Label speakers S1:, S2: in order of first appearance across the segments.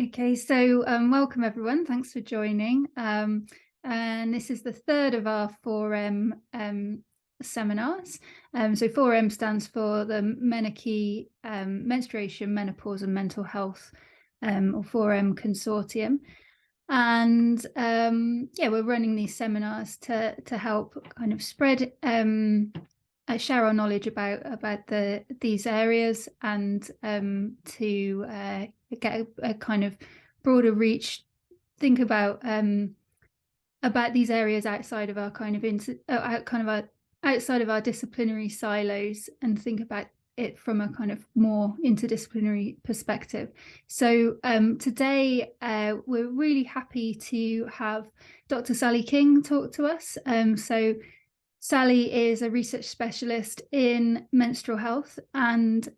S1: Okay, so welcome everyone. Thanks for joining. And this is the third of our 4M seminars. So 4M stands for the Menarche, Menstruation, Menopause and Mental Health, or 4M Consortium. And yeah, we're running these seminars to help kind of spread share our knowledge about these areas, and to get a kind of broader reach, think about these areas outside of our outside of our disciplinary silos, and think about it from a kind of more interdisciplinary perspective. So today we're really happy to have Dr. Sally King talk to us. So Sally is a research specialist in menstrual health and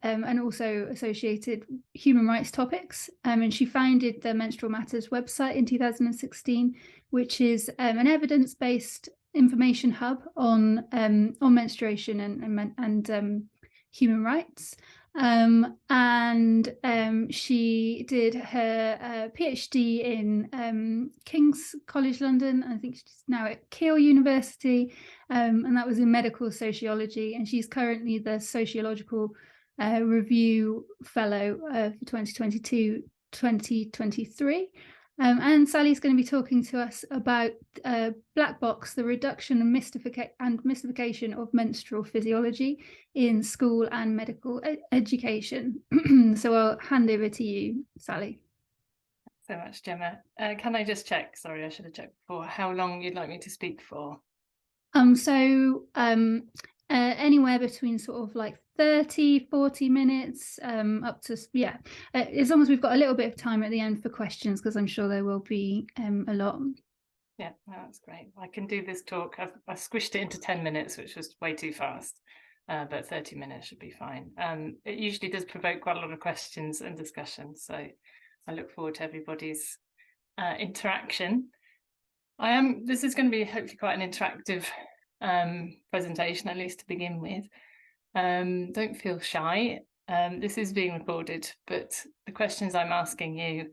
S1: also associated human rights topics. And she founded the Menstrual Matters website in 2016, which is an evidence-based information hub on menstruation and human rights. She did her PhD in King's College London. I think she's now at Keele University, and that was in medical sociology. And she's currently the Sociological Review Fellow for 2022-2023. And Sally's going to be talking to us about Black Box, the reduction and mystification of menstrual physiology in school and medical education. So I'll hand over to you, Sally.
S2: Thanks so much, Gemma. Can I just check, sorry, I should have checked before, how long you'd like me to speak for?
S1: Anywhere between sort of like 30-40 minutes, up to, yeah, as long as we've got a little bit of time at the end for questions, because I'm sure there will be a lot.
S2: Yeah, no, that's great. I can do this talk. I've squished it into 10 minutes, which was way too fast, but 30 minutes should be fine. It usually does provoke quite a lot of questions and discussion, so I look forward to everybody's interaction. This is going to be hopefully quite an interactive presentation, at least to begin with. Don't feel shy. This is being recorded, but the questions I'm asking you,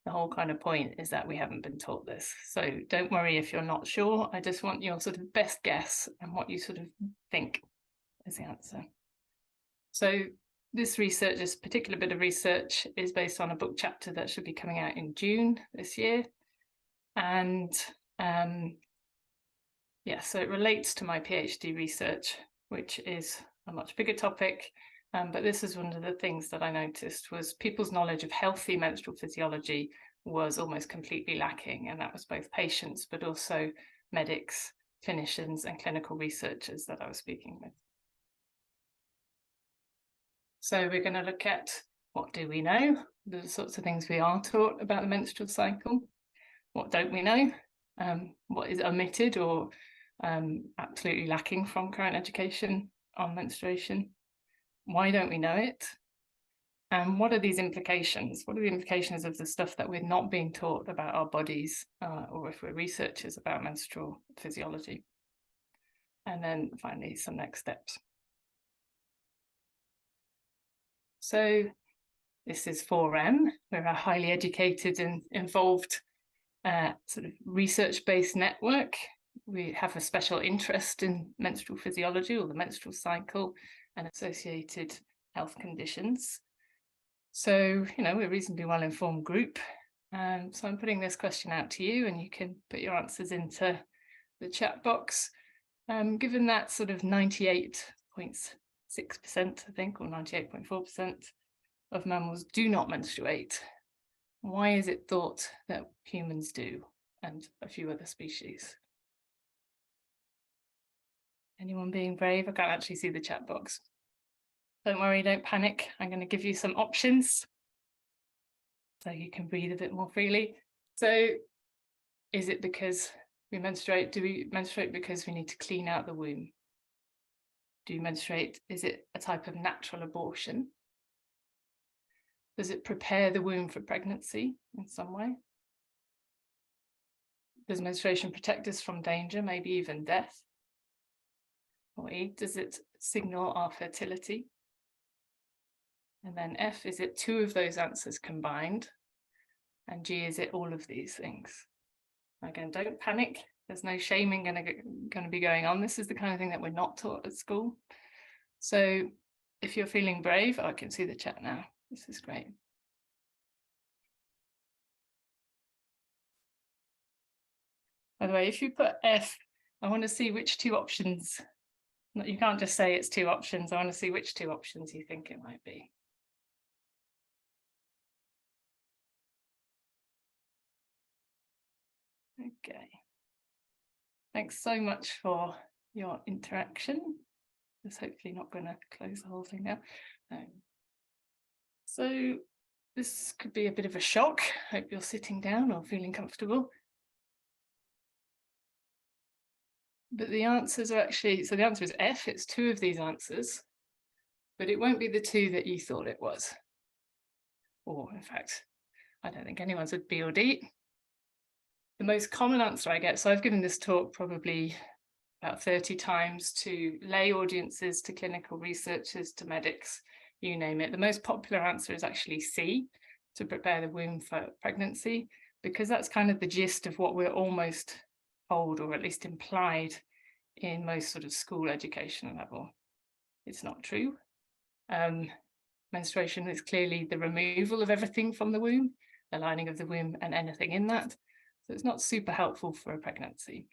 S2: the whole kind of point is that we haven't been taught this. So don't worry if you're not sure. I just want your sort of best guess and what you sort of think is the answer. So this research, this particular bit of research, is based on a book chapter that should be coming out in June this year. And yeah, so it relates to my PhD research, which is a much bigger topic. But this is one of the things that I noticed was people's knowledge of healthy menstrual physiology was almost completely lacking. And that was both patients, but also medics, clinicians, and clinical researchers that I was speaking with. So we're going to look at what do we know, the sorts of things we are taught about the menstrual cycle. What don't we know? What is omitted or absolutely lacking from current education on menstruation? Why don't we know it? And what are these implications? What are the implications of the stuff that we're not being taught about our bodies, or if we're researchers about menstrual physiology? And then finally, some next steps. So this is 4M. We're a highly educated and involved sort of research-based network. We have a special interest in menstrual physiology or the menstrual cycle and associated health conditions. So, we're a reasonably well-informed group. So I'm putting this question out to you, and you can put your answers into the chat box. Given that sort of 98.6%, I think, or 98.4% of mammals do not menstruate, why is it thought that humans do and a few other species? Anyone being brave? I can't actually see the chat box. Don't worry, don't panic. I'm going to give you some options so you can breathe a bit more freely. So is it because we menstruate? Do we menstruate because we need to clean out the womb? Do you menstruate? Is it a type of natural abortion? Does it prepare the womb for pregnancy in some way? Does menstruation protect us from danger, maybe even death? Or E, does it signal our fertility? And then F, is it two of those answers combined? And G, is it all of these things? Again, don't panic. There's no shaming going to be going on. This is the kind of thing that we're not taught at school. So if you're feeling brave, I can see the chat now. This is great. By the way, if you put F, I want to see which two options. You can't just say it's two options. I want to see which two options you think it might be. Okay. Thanks so much for your interaction. It's hopefully not going to close the whole thing now. So this could be a bit of a shock. Hope you're sitting down or feeling comfortable. But the answers are actually, so the answer is F. It's two of these answers, but it won't be the two that you thought it was. Or in fact, I don't think anyone's would B or D. The most common answer I get, so I've given this talk probably about 30 times to lay audiences, to clinical researchers, to medics, you name it. The most popular answer is actually C, to prepare the womb for pregnancy, because that's kind of the gist of what we're almost told, or at least implied in most sort of school education level. It's not true. Menstruation is clearly the removal of everything from the womb, the lining of the womb and anything in that. So it's not super helpful for a pregnancy.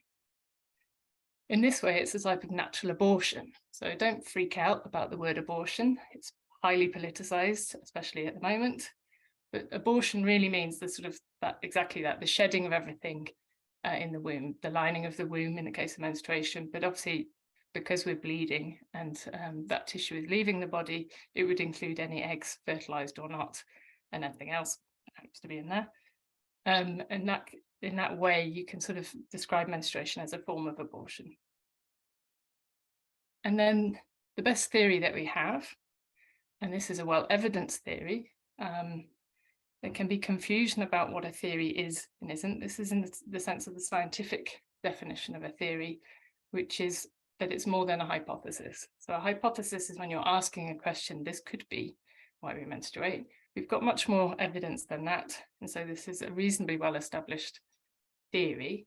S2: In this way, it's a type of natural abortion. So don't freak out about the word abortion. It's highly politicized, especially at the moment. But abortion really means the sort of that, exactly that, the shedding of everything in the womb, the lining of the womb in the case of menstruation. But obviously, because we're bleeding and that tissue is leaving the body, it would include any eggs, fertilized or not, and anything else that happens to be in there. And that, in that way, you can sort of describe menstruation as a form of abortion. And then the best theory that we have, and this is a well-evidenced theory, there can be confusion about what a theory is and isn't. This is in the sense of the scientific definition of a theory, which is that it's more than a hypothesis. So a hypothesis is when you're asking a question, this could be why we menstruate. We've got much more evidence than that. And so this is a reasonably well-established theory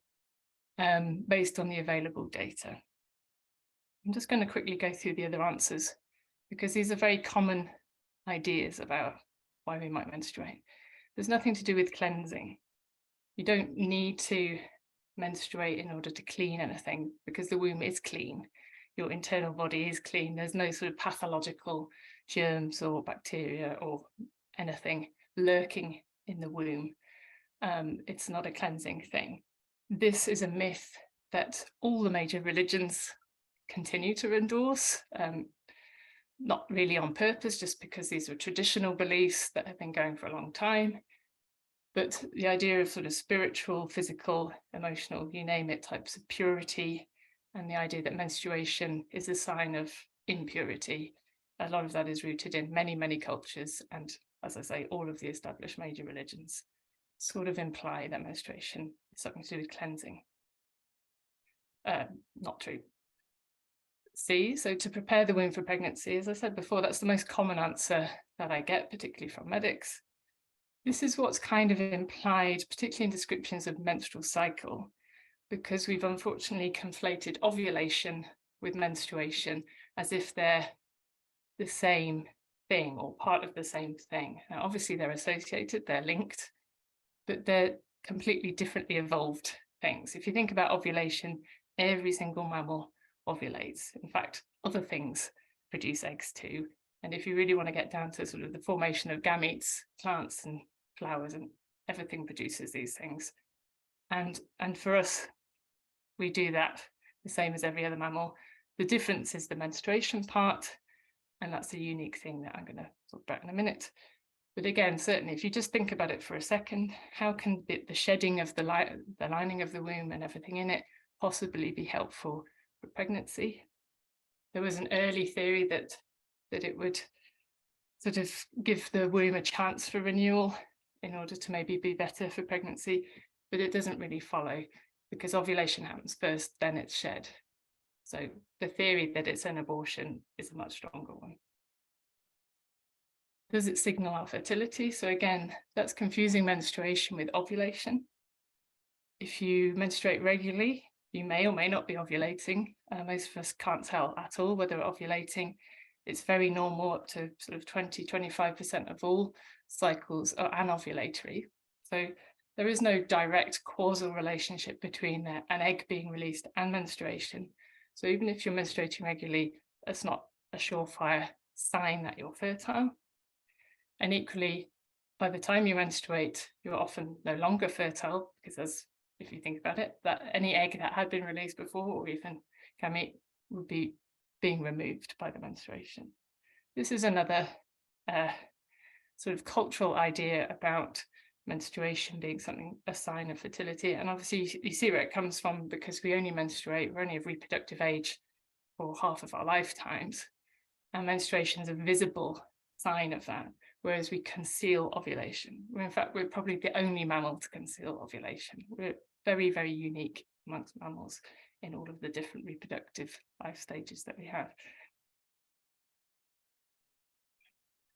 S2: based on the available data. I'm just going to quickly go through the other answers, because these are very common ideas about why we might menstruate. There's nothing to do with cleansing. You don't need to menstruate in order to clean anything, because the womb is clean. Your internal body is clean. There's no sort of pathological germs or bacteria or anything lurking in the womb. It's not a cleansing thing. This is a myth that all the major religions continue to endorse, not really on purpose, just because these are traditional beliefs that have been going for a long time. But the idea of sort of spiritual, physical, emotional, you name it, types of purity, and the idea that menstruation is a sign of impurity, a lot of that is rooted in many, many cultures. And as I say, all of the established major religions sort of imply that menstruation is something to do with cleansing. Not true. C, so to prepare the womb for pregnancy, as I said before, that's the most common answer that I get, particularly from medics. This is what's kind of implied, particularly in descriptions of menstrual cycle, because we've unfortunately conflated ovulation with menstruation as if they're the same thing or part of the same thing. Now, obviously they're associated, they're linked, but they're completely differently evolved things. If you think about ovulation, every single mammal ovulates. In fact, other things produce eggs too. And if you really want to get down to sort of the formation of gametes, plants and flowers and everything produces these things. And for us, we do that the same as every other mammal. The difference is the menstruation part, and that's a unique thing that I'm going to talk about in a minute. But again, certainly, if you just think about it for a second, how can the shedding of the lining of the womb and everything in it possibly be helpful for pregnancy? There was an early theory that it would sort of give the womb a chance for renewal in order to maybe be better for pregnancy, but it doesn't really follow, because ovulation happens first, then it's shed. So the theory that it's an abortion is a much stronger one. Does it signal our fertility? So again, that's confusing menstruation with ovulation. If you menstruate regularly, you may or may not be ovulating. Most of us can't tell at all whether we're ovulating. It's very normal, up to sort of 20-25% of all cycles are anovulatory. So there is no direct causal relationship between an egg being released and menstruation. So even if you're menstruating regularly, that's not a surefire sign that you're fertile. And equally, by the time you menstruate, you're often no longer fertile, because as if you think about it, that any egg that had been released before, or even gamete, would be being removed by the menstruation. This is another sort of cultural idea about menstruation being something, a sign of fertility. And obviously you see where it comes from, because we only menstruate, we're only of reproductive age for half of our lifetimes. And menstruation is a visible sign of that, whereas we conceal ovulation. In fact, we're probably the only mammal to conceal ovulation. We're very, very unique amongst mammals in all of the different reproductive life stages that we have.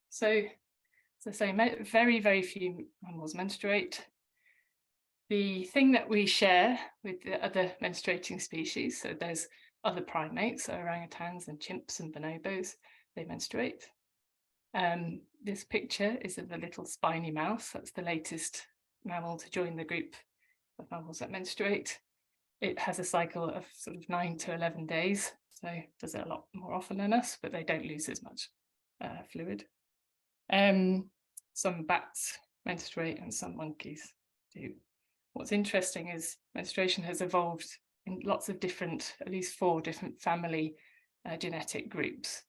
S2: So, as I say, very, very few mammals menstruate. The thing that we share with the other menstruating species, so there's other primates, so orangutans and chimps and bonobos, they menstruate. This picture is of the little spiny mouse. That's the latest mammal to join the group of mammals that menstruate. It has a cycle of sort of 9 to 11 days, so it does it a lot more often than us, but they don't lose as much fluid. Some bats menstruate and some monkeys do. What's interesting is menstruation has evolved in lots of different, at least 4 different family genetic groups.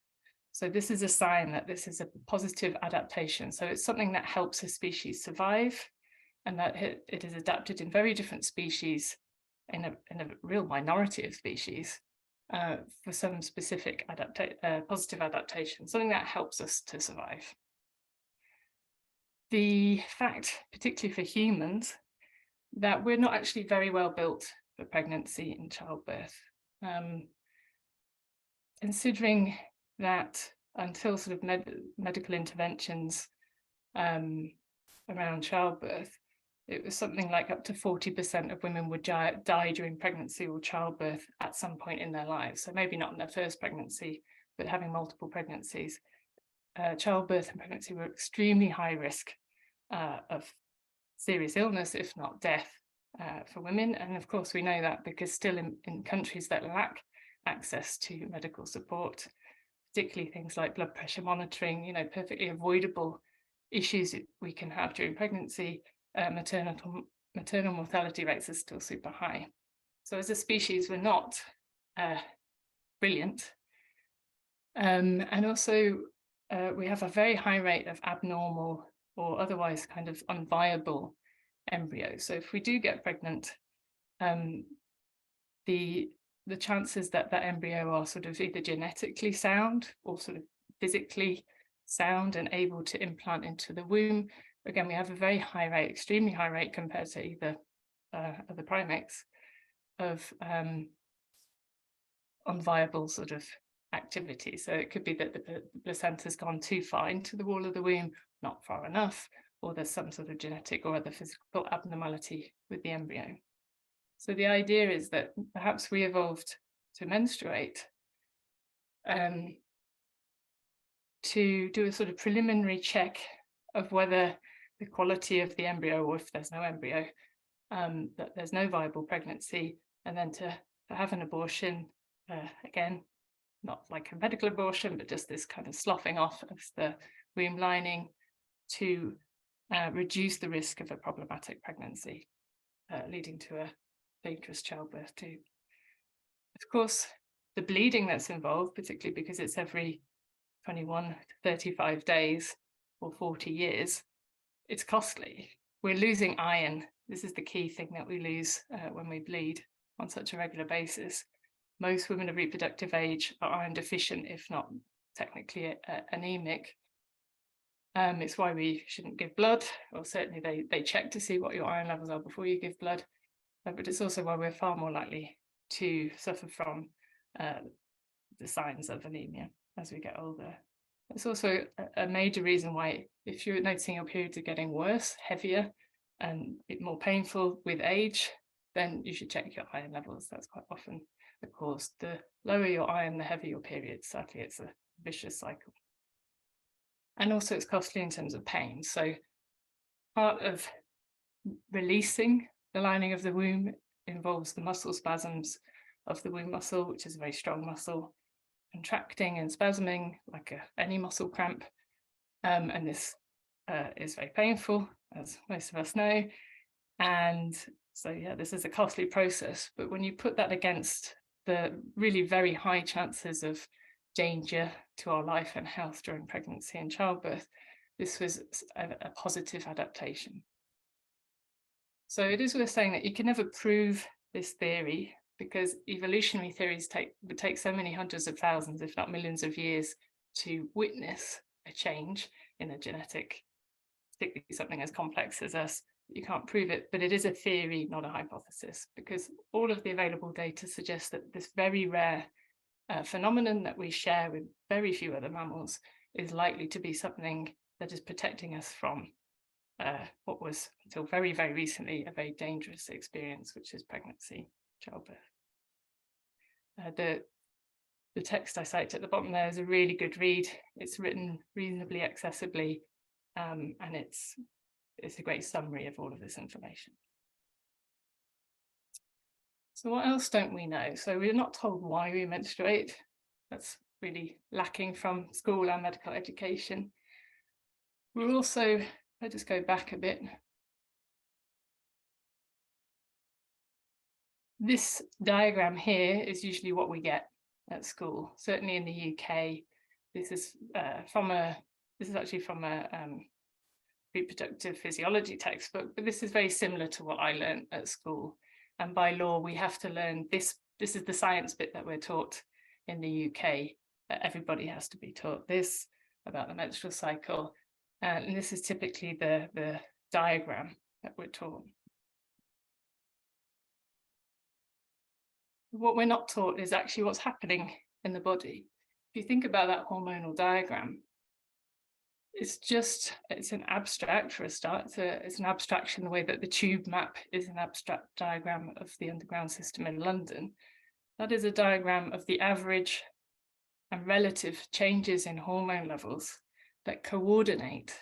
S2: So this is a sign that this is a positive adaptation. So it's something that helps a species survive, and that it is adapted in very different species, in a real minority of species, for some specific positive adaptation, something that helps us to survive. The fact, particularly for humans, that we're not actually very well built for pregnancy and childbirth. Considering that until sort of medical interventions around childbirth, it was something like up to 40% of women would die during pregnancy or childbirth at some point in their lives. So maybe not in their first pregnancy, but having multiple pregnancies. Childbirth and pregnancy were extremely high risk of serious illness, if not death, for women. And of course, we know that because still in countries that lack access to medical support, particularly things like blood pressure monitoring, perfectly avoidable issues we can have during pregnancy, maternal mortality rates are still super high. So as a species, we're not brilliant. And also, we have a very high rate of abnormal or otherwise kind of unviable embryos. So if we do get pregnant, the chances that embryo are sort of either genetically sound or sort of physically sound and able to implant into the womb, again, we have a very high rate, extremely high rate compared to either other primates, of unviable sort of activity. So it could be that the placenta's gone too far into the wall of the womb, not far enough, or there's some sort of genetic or other physical abnormality with the embryo. So the idea is that perhaps we evolved to menstruate to do a sort of preliminary check of whether the quality of the embryo, or if there's no embryo, that there's no viable pregnancy, and then to have an abortion, again, not like a medical abortion, but just this kind of sloughing off of the womb lining to reduce the risk of a problematic pregnancy, leading to a dangerous childbirth too. Of course, the bleeding that's involved, particularly because it's every 21 to 35 days or 40 years, it's costly. We're losing iron. This is the key thing that we lose when we bleed on such a regular basis. Most women of reproductive age are iron deficient, if not technically anemic. It's why we shouldn't give blood, or certainly they check to see what your iron levels are before you give blood. But it's also why we're far more likely to suffer from the signs of anemia as we get older. It's also a major reason why, if you're noticing your periods are getting worse, heavier, and a bit more painful with age, then you should check your iron levels. That's quite often the cause. The lower your iron, the heavier your periods. Sadly, it's a vicious cycle. And also it's costly in terms of pain. So part of releasing the lining of the womb involves the muscle spasms of the womb muscle, which is a very strong muscle, contracting and spasming like any muscle cramp. And this is very painful, as most of us know. And so, yeah, this is a costly process. But when you put that against the really very high chances of danger to our life and health during pregnancy and childbirth, this was a positive adaptation. So it is worth saying that you can never prove this theory, because evolutionary theories would take so many hundreds of thousands, if not millions of years to witness a change in a genetic, particularly something as complex as us. You can't prove it, but it is a theory, not a hypothesis, because all of the available data suggests that this very rare phenomenon that we share with very few other mammals is likely to be something that is protecting us from what was, until very, very recently, a very dangerous experience, which is pregnancy, childbirth. The text I cite at the bottom there is a really good read. It's written reasonably accessibly, and it's a great summary of all of this information. So what else don't we know? So we're not told why we menstruate. That's really lacking from school and medical education. We're also, I'll just go back a bit. This diagram here is usually what we get at school, certainly in the UK. This is actually from a reproductive physiology textbook, but this is very similar to what I learned at school. And by law, we have to learn this. This is the science bit that we're taught in the UK, that everybody has to be taught this about the menstrual cycle. And this is typically the diagram that we're taught. What we're not taught is actually what's happening in the body. If you think about that hormonal diagram, it's an abstract for a start. It's an abstraction the way that the tube map is an abstract diagram of the underground system in London. That is a diagram of the average and relative changes in hormone levels that coordinate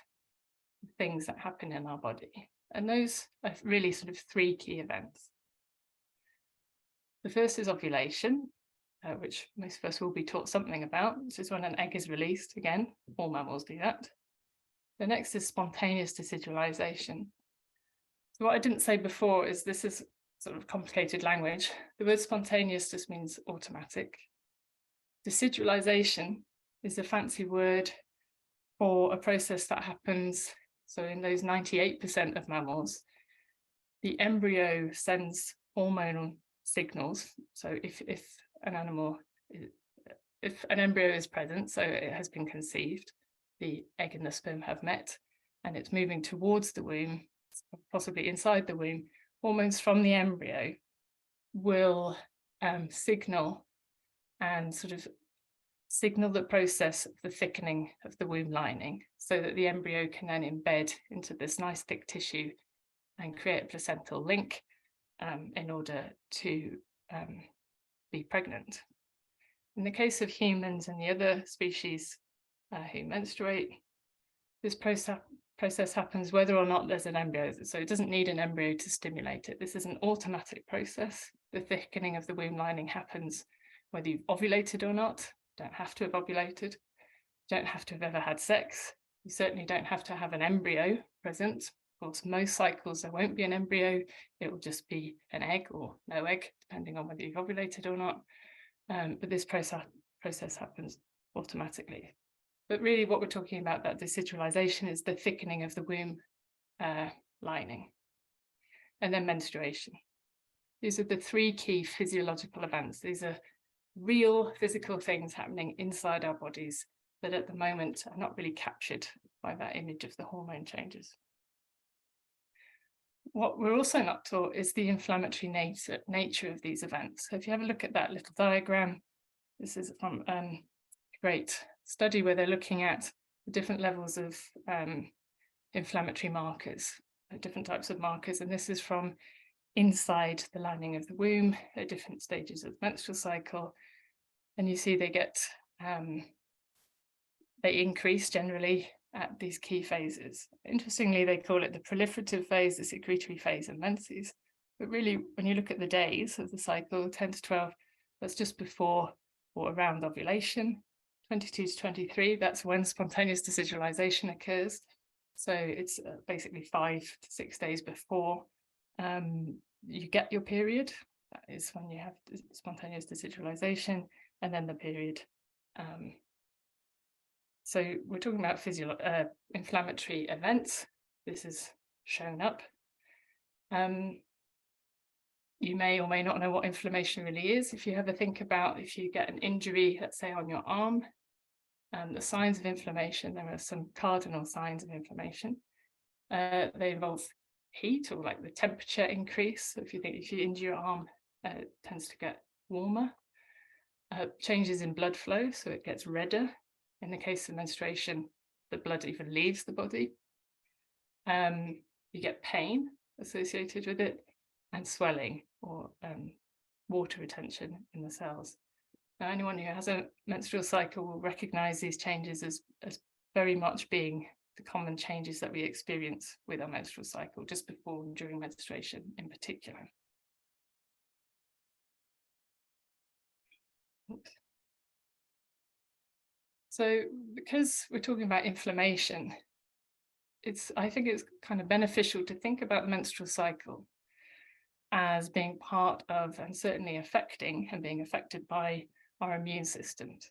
S2: things that happen in our body. And those are really sort of three key events. The first is ovulation, which most of us will be taught something about. This is when an egg is released. Again, all mammals do that. The next is spontaneous decidualization. So what I didn't say before is this is sort of complicated language. The word spontaneous just means automatic. Decidualization is a fancy word for a process that happens. So in those 98% of mammals, the embryo sends hormonal signals. So if an embryo is present, so it has been conceived, the egg and the sperm have met, and it's moving towards the womb, possibly inside the womb, hormones from the embryo will signal the process of the thickening of the womb lining, so that the embryo can then embed into this nice thick tissue and create a placental link in order to be pregnant. In the case of humans and the other species who menstruate, this process happens whether or not there's an embryo. So it doesn't need an embryo to stimulate it. This is an automatic process. The thickening of the womb lining happens whether you've ovulated or not. You don't have to have ovulated. You don't have to have ever had sex. You certainly don't have to have an embryo present. Of course, most cycles there won't be an embryo. It will just be an egg or no egg, depending on whether you've ovulated or not. But this process happens automatically. But really what we're talking about, that decidualization, is the thickening of the womb lining. And then menstruation. These are the three key physiological events. These are real physical things happening inside our bodies that at the moment are not really captured by that image of the hormone changes. What we're also not taught is the inflammatory nature of these events. So if you have a look at that little diagram, this is from a great study where they're looking at the different levels of inflammatory markers, different types of markers, and this is from inside the lining of the womb at different stages of the menstrual cycle. And you see they get they increase generally at these key phases. Interestingly, they call it the proliferative phase, the secretory phase, and menses. But really, when you look at the days of the cycle, 10 to 12, that's just before or around ovulation. 22 to 23, that's when spontaneous desidualization occurs. So it's basically 5 to 6 days before you get your period. That is when you have spontaneous desidualization, and then the period. So we're talking about inflammatory events. This is shown up. You may or may not know what inflammation really is. If you ever think about if you get an injury, let's say on your arm, the signs of inflammation, there are some cardinal signs of inflammation. They involve heat, or like the temperature increase. So if you injure your arm, it tends to get warmer. Changes in blood flow, so it gets redder. In the case of menstruation, the blood even leaves the body. You get pain associated with it, and swelling, or water retention in the cells. Now, anyone who has a menstrual cycle will recognize these changes as very much being the common changes that we experience with our menstrual cycle, just before and during menstruation in particular. Oops. So because we're talking about inflammation, I think it's kind of beneficial to think about the menstrual cycle as being part of, and certainly affecting and being affected by, our immune systems.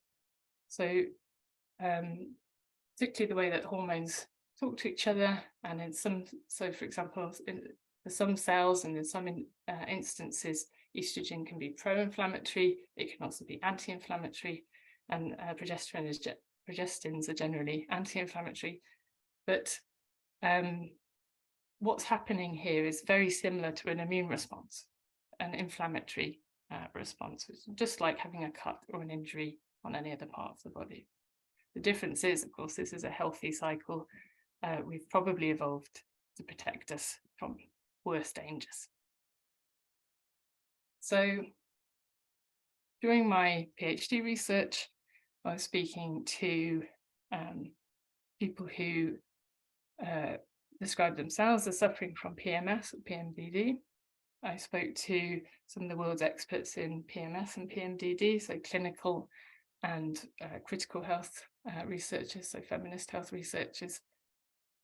S2: So particularly the way that hormones talk to each other, and in some, so for example, for some cells and in some instances, estrogen can be pro-inflammatory, it can also be anti-inflammatory, and progestins are generally anti-inflammatory. But what's happening here is very similar to an immune response, an inflammatory response. It's just like having a cut or an injury on any other part of the body. The difference is, of course, this is a healthy cycle. We've probably evolved to protect us from worse dangers. So during my PhD research, I was speaking to people who describe themselves as suffering from PMS or PMDD. I spoke to some of the world's experts in PMS and PMDD, so clinical and critical health researchers, so feminist health researchers.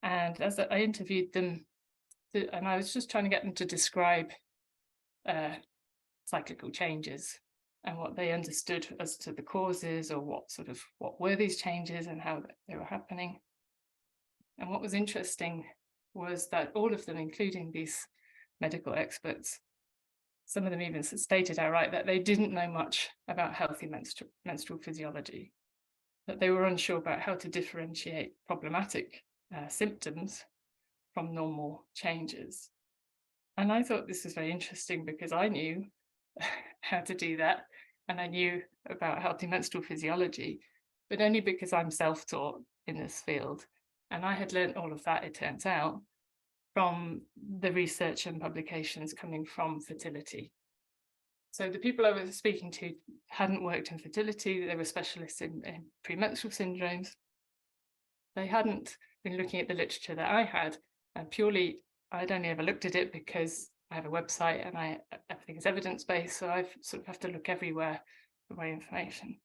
S2: And as I interviewed them, and I was just trying to get them to describe cyclical changes and what they understood as to the causes, or what were these changes and how they were happening. And what was interesting was that all of them, including these medical experts, some of them even stated outright that they didn't know much about healthy menstrual physiology, that they were unsure about how to differentiate problematic symptoms from normal changes. And I thought this was very interesting because I knew how to do that, and I knew about healthy menstrual physiology, but only because I'm self-taught in this field. And I had learned all of that, it turns out, from the research and publications coming from fertility. So the people I was speaking to hadn't worked in fertility, they were specialists in premenstrual syndromes. They hadn't been looking at the literature that I had, and purely, I'd only ever looked at it because I have a website and everything is evidence-based, so I sort of have to look everywhere for my information.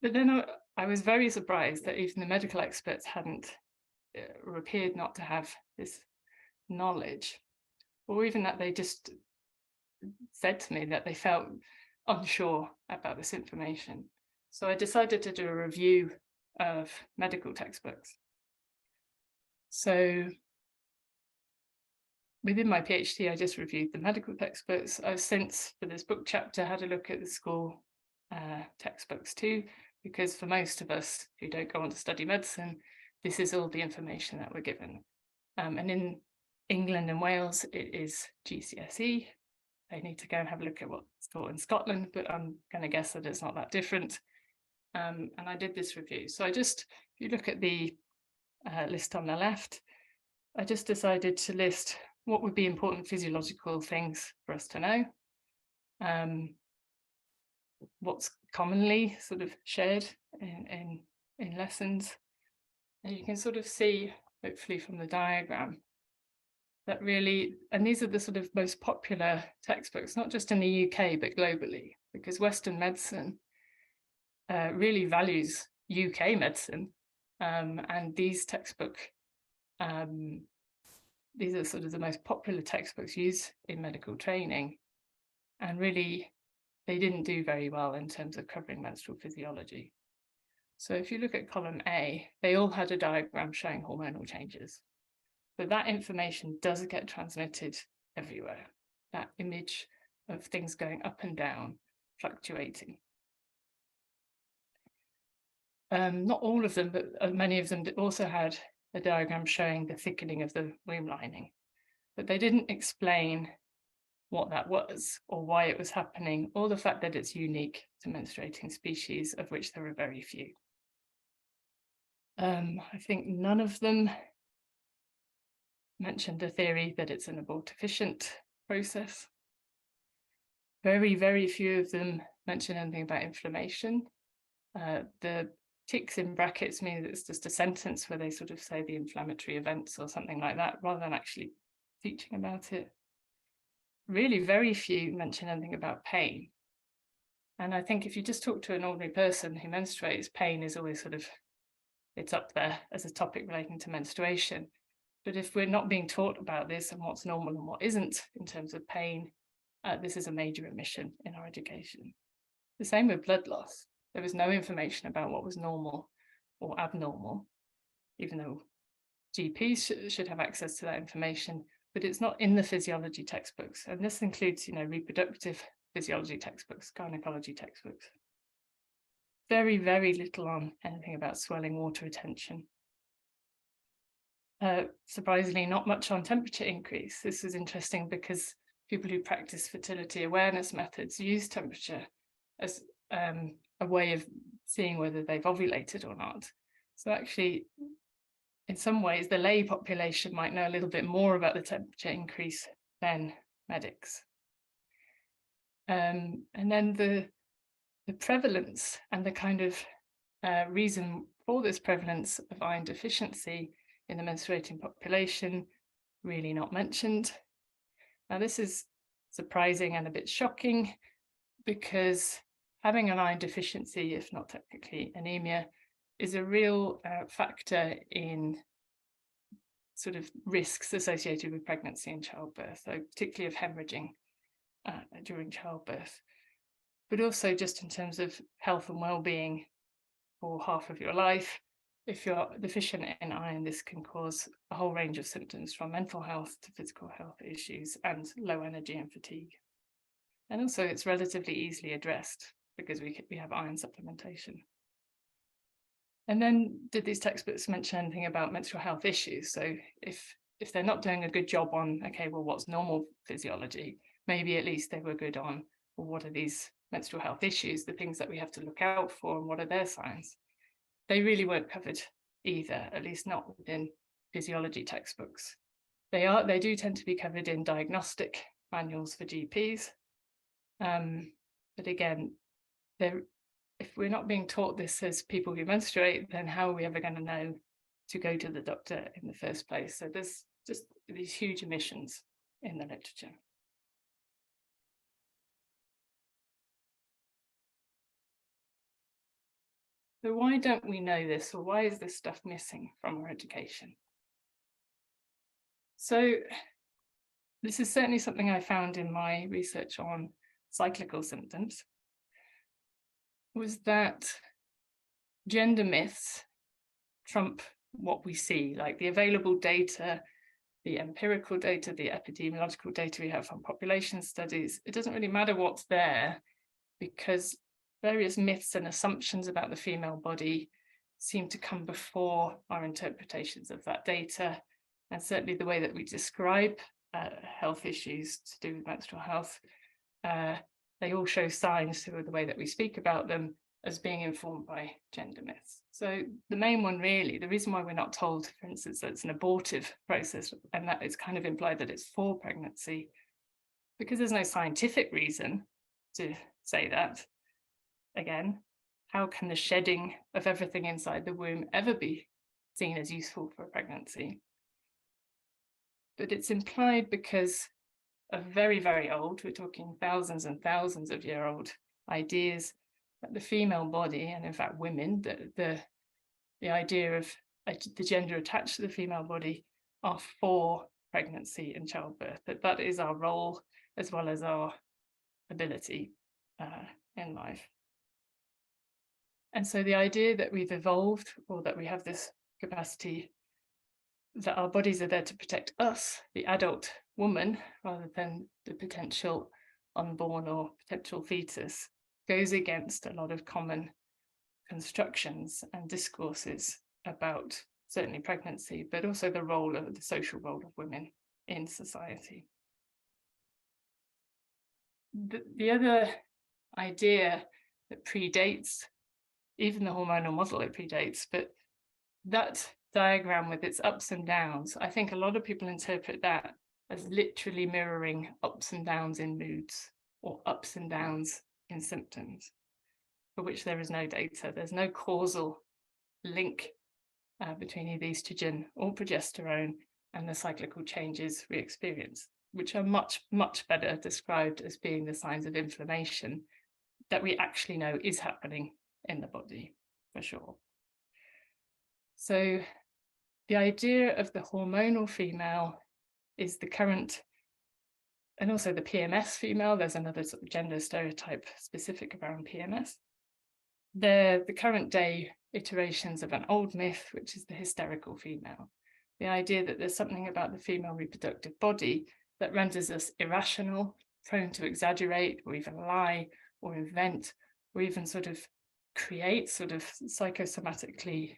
S2: But then I was very surprised that even the medical experts hadn't, or appeared not to have, this knowledge, or even that they just said to me that they felt unsure about this information. So I decided to do a review of medical textbooks. So within my PhD, I just reviewed the medical textbooks. I've since, for this book chapter, had a look at the school textbooks too, because for most of us who don't go on to study medicine, this is all the information that we're given. And in England and Wales, it is GCSE. They need to go and have a look at what's taught in Scotland, but I'm going to guess that it's not that different. And I did this review. So if you look at the list on the left, I just decided to list what would be important physiological things for us to know, what's commonly sort of shared in lessons. And you can sort of see, hopefully from the diagram, that really, and these are the sort of most popular textbooks, not just in the UK, but globally, because Western medicine really values UK medicine. And these these are sort of the most popular textbooks used in medical training. And really, they didn't do very well in terms of covering menstrual physiology. So if you look at column A, they all had a diagram showing hormonal changes. But that information does get transmitted everywhere. That image of things going up and down, fluctuating. Not all of them, but many of them also had a diagram showing the thickening of the womb lining. But they didn't explain what that was or why it was happening, or the fact that it's unique to menstruating species, of which there are very few. I think none of them mentioned the theory that it's an abortifacient process. Very, very few of them mention anything about inflammation. The ticks in brackets mean that it's just a sentence where they sort of say the inflammatory events or something like that, rather than actually teaching about it. Really, very few mention anything about pain. And I think if you just talk to an ordinary person who menstruates, pain is always sort of, it's up there as a topic relating to menstruation. But if we're not being taught about this and what's normal and what isn't in terms of pain, this is a major omission in our education. The same with blood loss. There was no information about what was normal or abnormal, even though GPs should have access to that information, but it's not in the physiology textbooks. And this includes, reproductive physiology textbooks, gynecology textbooks. Very, very little on anything about swelling, water retention. Surprisingly, not much on temperature increase. This is interesting because people who practice fertility awareness methods use temperature as a way of seeing whether they've ovulated or not. So actually, in some ways, the lay population might know a little bit more about the temperature increase than medics. And then the prevalence and the kind of reason for this prevalence of iron deficiency in the menstruating population, really not mentioned. Now, this is surprising and a bit shocking because having an iron deficiency, if not technically anemia, is a real factor in sort of risks associated with pregnancy and childbirth, so particularly of hemorrhaging during childbirth, but also just in terms of health and well-being for half of your life. If you're deficient in iron, this can cause a whole range of symptoms from mental health to physical health issues and low energy and fatigue. And also it's relatively easily addressed because we have iron supplementation. And then did these textbooks mention anything about menstrual health issues? So if they're not doing a good job on, okay, well, what's normal physiology, maybe at least they were good on, well, what are these menstrual health issues, the things that we have to look out for, and what are their signs? They really weren't covered either, at least not within physiology textbooks. They do tend to be covered in diagnostic manuals for GPs. But again, if we're not being taught this as people who menstruate, then how are we ever going to know to go to the doctor in the first place? So there's just these huge omissions in the literature. So why don't we know this, or why is this stuff missing from our education? So this is certainly something I found in my research on cyclical symptoms, was that gender myths trump what we see, like the available data, the empirical data, the epidemiological data we have from population studies. It doesn't really matter what's there because various myths and assumptions about the female body seem to come before our interpretations of that data. And certainly the way that we describe health issues to do with menstrual health, they all show signs through the way that we speak about them as being informed by gender myths. So the main one really, the reason why we're not told, for instance, that it's an abortive process and that it's kind of implied that it's for pregnancy, because there's no scientific reason to say that. Again, how can the shedding of everything inside the womb ever be seen as useful for a pregnancy? But it's implied because of very, very old, we're talking thousands and thousands of year old ideas that the female body, and in fact women, the idea of the gender attached to the female body are for pregnancy and childbirth, that is our role as well as our ability in life. And so the idea that we've evolved, or that we have this capacity, that our bodies are there to protect us, the adult woman, rather than the potential unborn or potential fetus, goes against a lot of common constructions and discourses about certainly pregnancy, but also the social role of women in society. The other idea that predates even the hormonal model, it predates, but that diagram with its ups and downs, I think a lot of people interpret that as literally mirroring ups and downs in moods or ups and downs in symptoms, for which there is no data. There's no causal link between either estrogen or progesterone and the cyclical changes we experience, which are much, much better described as being the signs of inflammation that we actually know is happening in the body, for sure. So the idea of the hormonal female is the current, and also the PMS female, there's another sort of gender stereotype specific around PMS. They're the current day iterations of an old myth, which is the hysterical female. The idea that there's something about the female reproductive body that renders us irrational, prone to exaggerate, or even lie, or invent, or even sort of create, sort of psychosomatically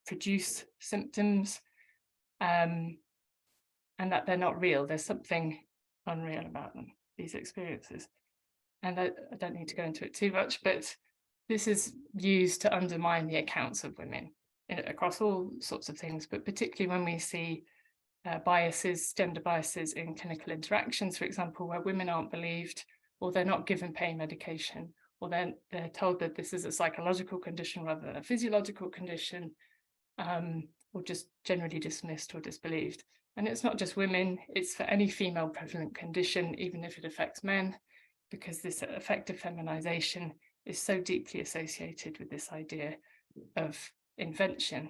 S2: produce symptoms, and that they're not real. There's something unreal about them, these experiences. And I don't need to go into it too much, but this is used to undermine the accounts of women across all sorts of things, but particularly when we see biases, gender biases in clinical interactions, for example, where women aren't believed, or they're not given pain medication, or they're told that this is a psychological condition rather than a physiological condition, or just generally dismissed or disbelieved. And it's not just women, it's for any female prevalent condition, even if it affects men, because this affective feminization is so deeply associated with this idea of invention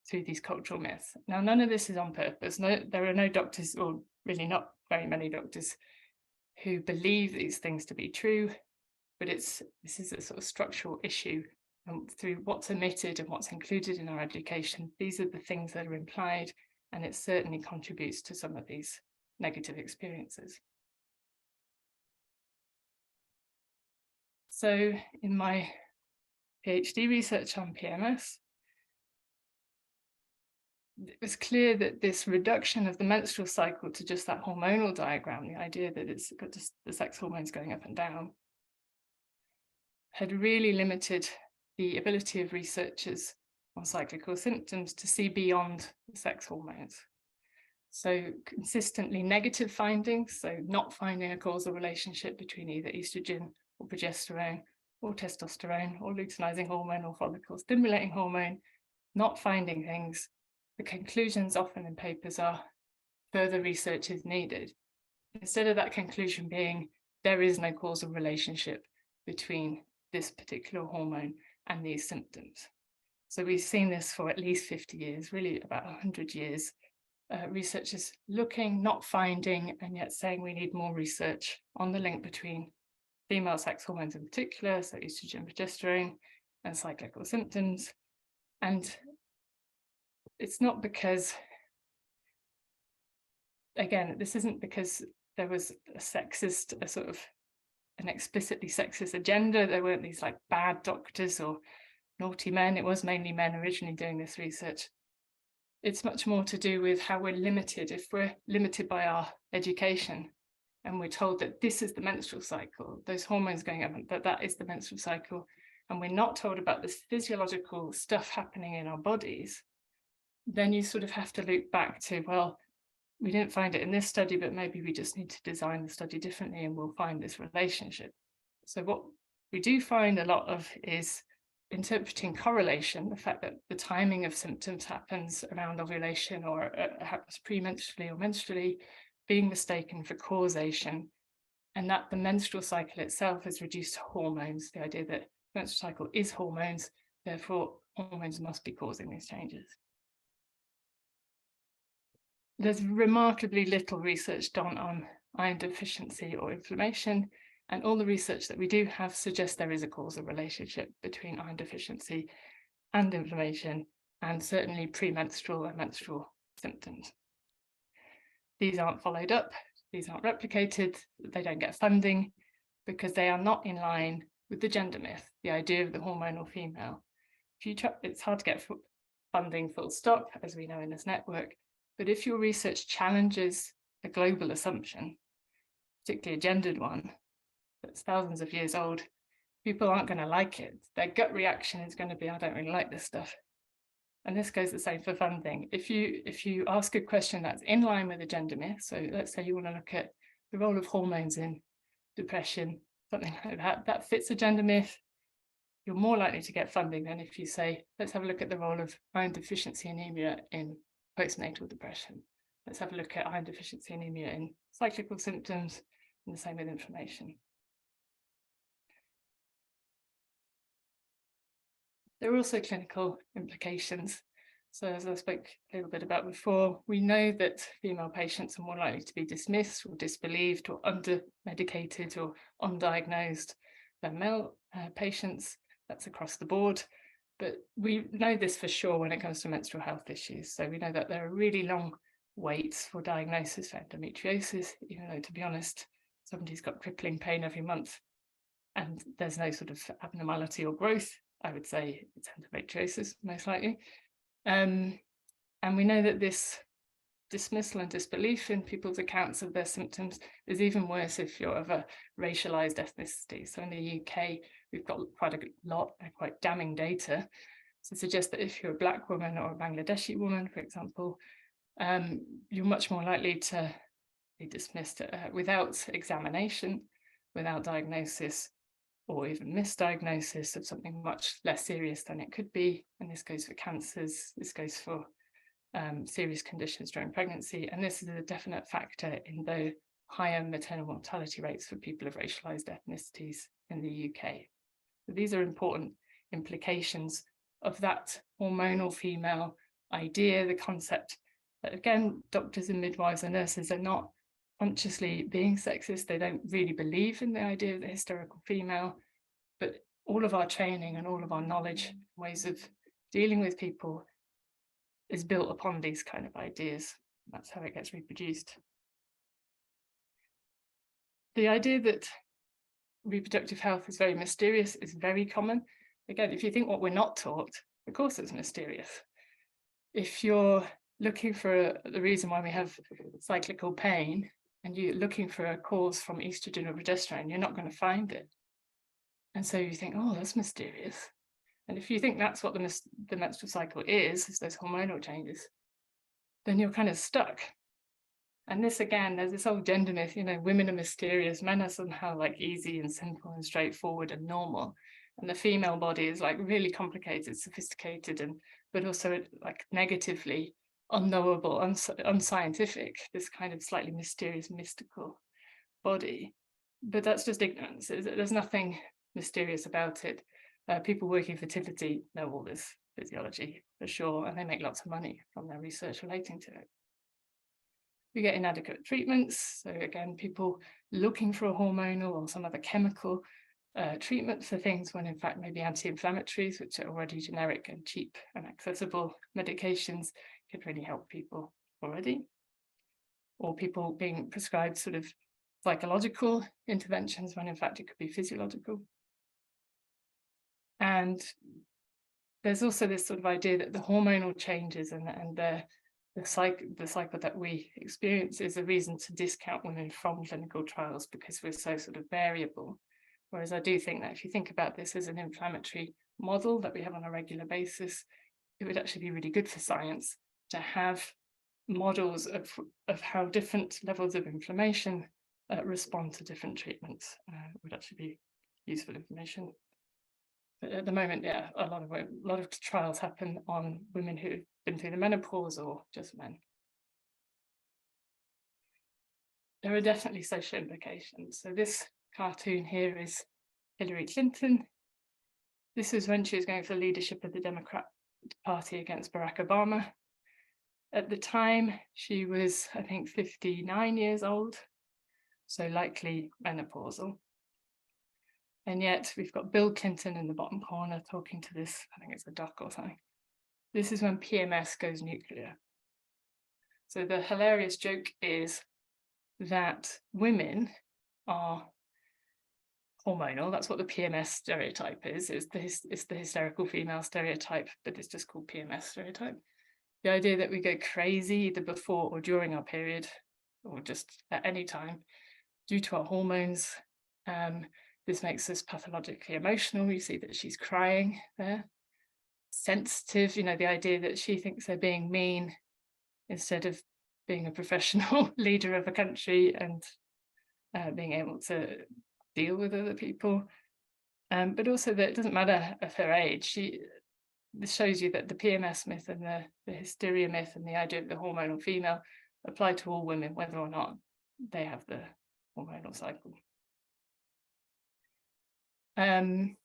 S2: through these cultural myths. Now, none of this is on purpose. There are no doctors, or really not very many doctors, who believe these things to be true, but this is a sort of structural issue, and through what's omitted and what's included in our education, these are the things that are implied, and it certainly contributes to some of these negative experiences. So in my PhD research on PMS, it was clear that this reduction of the menstrual cycle to just that hormonal diagram, the idea that it's got just the sex hormones going up and down, had really limited the ability of researchers on cyclical symptoms to see beyond the sex hormones. So consistently negative findings, so not finding a causal relationship between either estrogen or progesterone or testosterone or luteinizing hormone or follicle stimulating hormone, not finding things. The conclusions often in papers are further research is needed. Instead of that conclusion being there is no causal relationship between this particular hormone and these symptoms. So we've seen this for at least 50 years, really about 100 years. Researchers looking, not finding, and yet saying we need more research on the link between female sex hormones in particular, so estrogen, progesterone, and cyclical symptoms. And it's not because, again, this isn't because there was a sort of an explicitly sexist agenda. There weren't these like bad doctors or naughty men. It was mainly men originally doing this research. It's much more to do with how we're limited. If we're limited by our education and we're told that this is the menstrual cycle, those hormones going up, that is the menstrual cycle, and we're not told about this physiological stuff happening in our bodies, then you sort of have to loop back to, well, we didn't find it in this study, but maybe we just need to design the study differently and we'll find this relationship. So what we do find a lot of is interpreting correlation, the fact that the timing of symptoms happens around ovulation or happens premenstrually or menstrually, being mistaken for causation, and that the menstrual cycle itself is reduced to hormones, the idea that the menstrual cycle is hormones, therefore hormones must be causing these changes. There's remarkably little research done on iron deficiency or inflammation, and all the research that we do have suggests there is a causal relationship between iron deficiency and inflammation, and certainly premenstrual and menstrual symptoms. These aren't followed up, these aren't replicated, they don't get funding because they are not in line with the gender myth, the idea of the hormonal female. It's hard to get funding full stop, as we know in this network, but if your research challenges a global assumption, particularly a gendered one, that's thousands of years old, people aren't going to like it. Their gut reaction is going to be, I don't really like this stuff. And this goes the same for funding. If you ask a question that's in line with a gender myth, so let's say you want to look at the role of hormones in depression, something like that, that fits a gender myth, you're more likely to get funding than if you say, let's have a look at the role of iron deficiency anemia in postnatal depression. Let's have a look at iron deficiency anemia in cyclical symptoms, and the same with inflammation. There are also clinical implications. So as I spoke a little bit about before, we know that female patients are more likely to be dismissed or disbelieved or under-medicated or undiagnosed than male patients. That's across the board. But we know this for sure when it comes to menstrual health issues. So we know that there are really long waits for diagnosis for endometriosis, even though, to be honest, somebody's got crippling pain every month and there's no sort of abnormality or growth. I would say it's endometriosis, most likely. And we know that this dismissal and disbelief in people's accounts of their symptoms is even worse if you're of a racialized ethnicity. So in the UK, we've got quite a lot of quite damning data to suggest that if you're a Black woman or a Bangladeshi woman, for example, you're much more likely to be dismissed without examination, without diagnosis, or even misdiagnosis of something much less serious than it could be. And this goes for cancers, this goes for serious conditions during pregnancy, and this is a definite factor in the higher maternal mortality rates for people of racialized ethnicities in the UK. So these are important implications of that hormonal female idea, the concept that, again, doctors and midwives and nurses are not consciously being sexist. They don't really believe in the idea of the hysterical female, but all of our training and all of our knowledge, ways of dealing with people is built upon these kind of ideas. That's how it gets reproduced. The idea that reproductive health is very mysterious is very common. Again, if you think what we're not taught, of course it's mysterious. If you're looking for the reason why we have cyclical pain and you're looking for a cause from estrogen or progesterone, you're not going to find it. And so you think, oh, that's mysterious. And if you think that's what the menstrual cycle is those hormonal changes, then you're kind of stuck. And this, again, there's this old gender myth, women are mysterious, men are somehow like easy and simple and straightforward and normal. And the female body is like really complicated, sophisticated, but also like negatively unknowable, unscientific, this kind of slightly mysterious, mystical body. But that's just ignorance. There's nothing mysterious about it. People working fertility know all this physiology for sure, and they make lots of money from their research relating to it. We get inadequate treatments. So again, people looking for a hormonal or some other chemical treatment for things when in fact maybe anti-inflammatories, which are already generic and cheap and accessible medications, could really help people already. Or people being prescribed sort of psychological interventions when in fact it could be physiological. And there's also this sort of idea that the hormonal changes and the cycle that we experience is a reason to discount women from clinical trials because we're so sort of variable. Whereas I do think that if you think about this as an inflammatory model that we have on a regular basis, it would actually be really good for science to have models of how different levels of inflammation respond to different treatments. Would actually be useful information. But at the moment, yeah, a lot of trials happen on women who've been through the menopause or just men. There are definitely social implications. So this cartoon here is Hillary Clinton. This is when she was going for the leadership of the Democrat Party against Barack Obama. At the time, she was, I think, 59 years old, so likely menopausal. And yet we've got Bill Clinton in the bottom corner talking to this, I think it's a duck or something. This is when PMS goes nuclear. So the hilarious joke is that women are hormonal. That's what the PMS stereotype is. It's the hysterical female stereotype, but it's just called PMS stereotype. The idea that we go crazy either before or during our period, or just at any time, due to our hormones. This makes us pathologically emotional. You see that she's crying there. Sensitive, the idea that she thinks they're being mean instead of being a professional leader of a country and being able to deal with other people. But also that it doesn't matter of her age. This shows you that the PMS myth and the hysteria myth and the idea of the hormonal female apply to all women, whether or not they have the hormonal cycle. There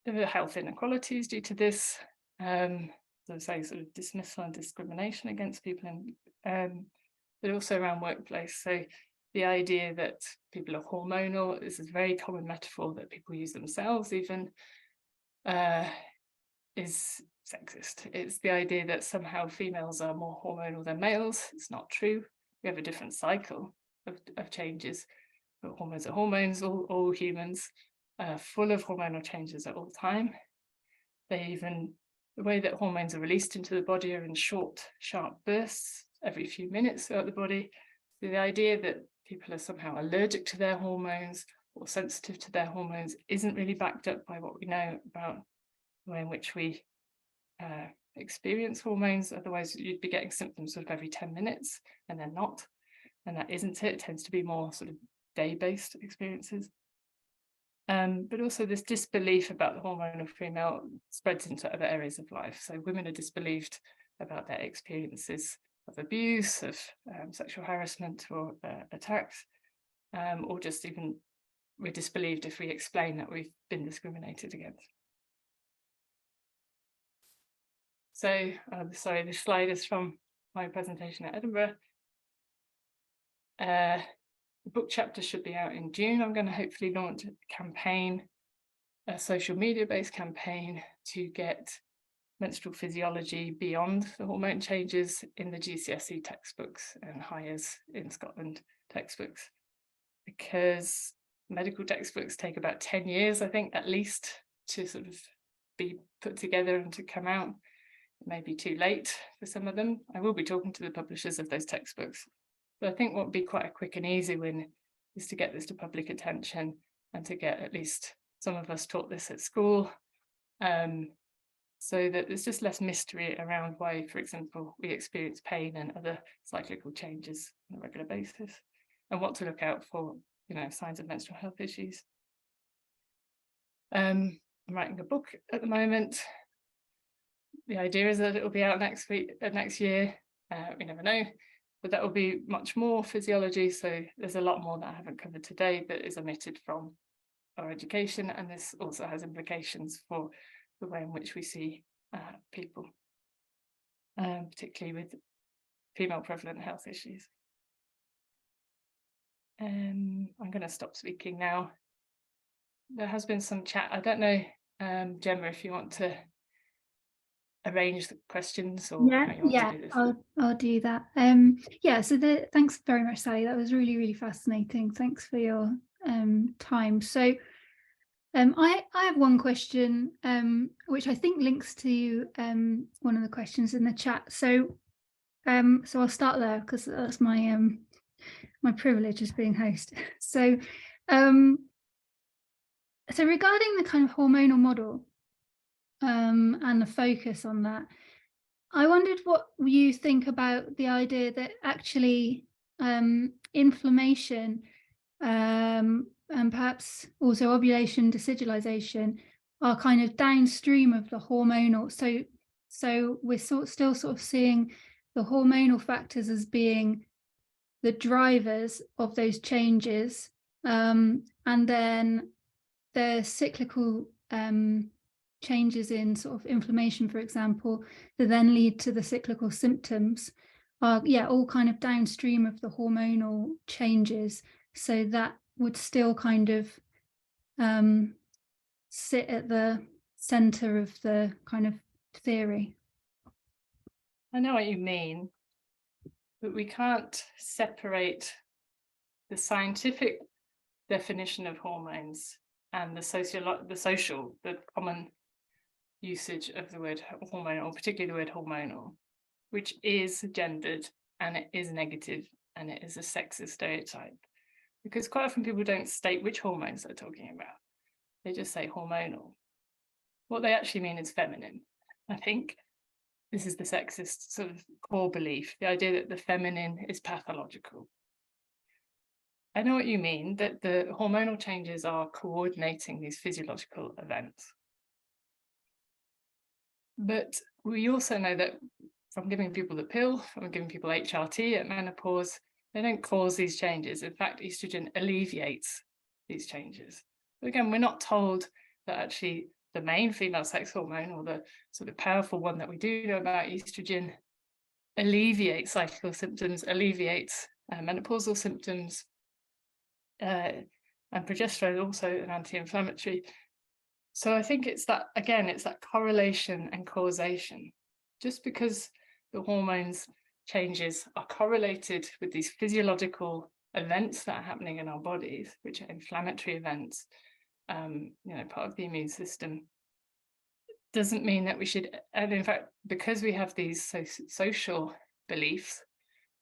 S2: are health inequalities due to this, so say sort of dismissal and discrimination against people, but also around workplace. So the idea that people are hormonal, this is a very common metaphor that people use themselves even, is sexist. It's the idea that somehow females are more hormonal than males. It's not true. We have a different cycle of changes, but hormones are hormones, all humans. Full of hormonal changes at all time. The way that hormones are released into the body are in short, sharp bursts every few minutes throughout the body. So the idea that people are somehow allergic to their hormones or sensitive to their hormones isn't really backed up by what we know about the way in which we experience hormones. Otherwise, you'd be getting symptoms sort of every 10 minutes and then not. And that isn't it. It tends to be more sort of day-based experiences. But also this disbelief about the hormonal female spreads into other areas of life. So women are disbelieved about their experiences of abuse, of sexual harassment or attacks, or just even we're disbelieved if we explain that we've been discriminated against. So, sorry, this slide is from my presentation at Edinburgh. The book chapter should be out in June. I'm going to hopefully launch a campaign, a social media-based campaign to get menstrual physiology beyond the hormone changes in the GCSE textbooks and Highers in Scotland textbooks, because medical textbooks take about 10 years, I think, at least, to sort of be put together and to come out. It may be too late for some of them. I will be talking to the publishers of those textbooks. But I think what would be quite a quick and easy win is to get this to public attention and to get at least some of us taught this at school, so that there's just less mystery around why, for example, we experience pain and other cyclical changes on a regular basis, and what to look out for, signs of menstrual health issues. I'm writing a book at the moment. The idea is that it will be out next year. We never know. But that will be much more physiology. So there's a lot more that I haven't covered today that is omitted from our education. And this also has implications for the way in which we see people, particularly with female prevalent health issues. I'm going to stop speaking now. There has been some chat. I don't know, Gemma, if you want to arrange the questions or how you want to do this.
S1: I'll do that. So thanks very much, Sally. That was really, really fascinating. Thanks for your time. So I have one question which I think links to one of the questions in the chat. So I'll start there because that's my my privilege as being host. So So regarding the kind of hormonal model and the focus on that, I wondered what you think about the idea that actually inflammation and perhaps also ovulation, decidulation are kind of downstream of the hormonal. So we're still sort of seeing the hormonal factors as being the drivers of those changes, and then the cyclical changes in sort of inflammation, for example, that then lead to the cyclical symptoms are, yeah, all kind of downstream of the hormonal changes. So that would still kind of sit at the center of the kind of theory.
S2: I know what you mean, but we can't separate the scientific definition of hormones and the common usage of the word hormonal, particularly the word hormonal, which is gendered and it is negative and it is a sexist stereotype. Because quite often people don't state which hormones they're talking about. They just say hormonal. What they actually mean is feminine. I think this is the sexist sort of core belief, the idea that the feminine is pathological. I know what you mean, that the hormonal changes are coordinating these physiological events. But we also know that from giving people the pill, from giving people HRT at menopause, they don't cause these changes. In fact, estrogen alleviates these changes. So again, we're not told that actually the main female sex hormone, or the sort of powerful one that we do know about, estrogen, alleviates cyclical symptoms, alleviates menopausal symptoms, and progesterone also an anti-inflammatory. So I think it's that, again, it's that correlation and causation. Just because the hormones changes are correlated with these physiological events that are happening in our bodies, which are inflammatory events, part of the immune system, doesn't mean that we should, and in fact, because we have these social beliefs,